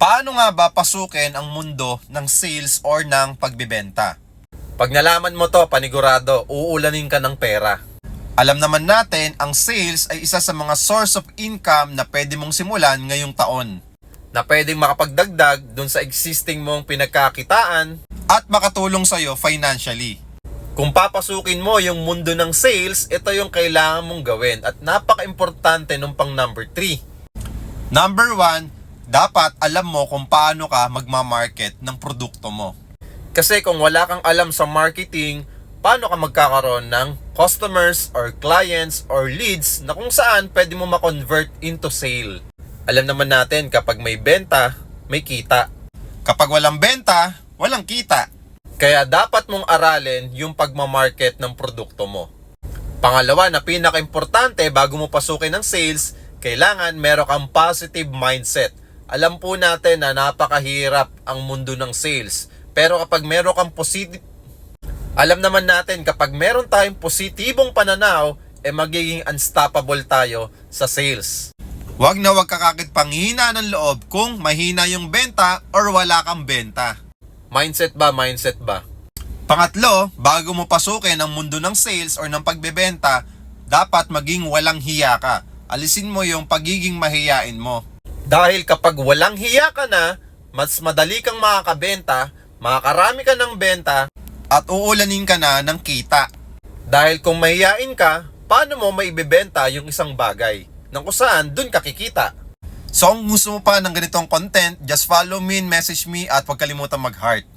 Paano nga ba pasukin ang mundo ng sales or ng pagbebenta? Pag nalaman mo to, panigurado, uulanin ka ng pera. Alam naman natin, ang sales ay isa sa mga source of income na pwede mong simulan ngayong taon. Na pwedeng makapagdagdag dun sa existing mong pinagkakitaan. At makatulong sa'yo financially. Kung papasukin mo yung mundo ng sales, ito yung kailangan mong gawin. At napaka-importante nung pang number 3. Number 1, dapat alam mo kung paano ka magmamarket ng produkto mo. Kasi kung wala kang alam sa marketing, paano ka magkakaroon ng customers or clients or leads na kung saan pwede mo ma-convert into sale. Alam naman natin kapag may benta, may kita. Kapag walang benta, walang kita. Kaya dapat mong aralin yung pagmamarket ng produkto mo. Pangalawa na pinaka-importante bago mo pasukin ng sales, kailangan meron kang positive mindset. Alam po natin na napakahirap ang mundo ng sales. Pero kapag meron kang alam naman natin kapag meron tayong positibong pananaw, magiging unstoppable tayo sa sales. Huwag na huwag kakakit panghina ng loob kung mahina yung benta or wala kang benta. Mindset ba? Mindset ba? Pangatlo, bago mo pasukin ang mundo ng sales or ng pagbebenta, dapat maging walang hiya ka. Alisin mo yung pagiging mahiyain mo. Dahil kapag walang hiya ka na, mas madali kang makakabenta, makakarami ka ng benta, At uulanin ka na ng kita. dahil kung mahiyain ka, paano mo maibebenta yung isang bagay? Nang kung saan, dun ka kikita. So kung gusto mo pa ng ganitong content, just follow me and message me at huwag kalimutan mag-heart.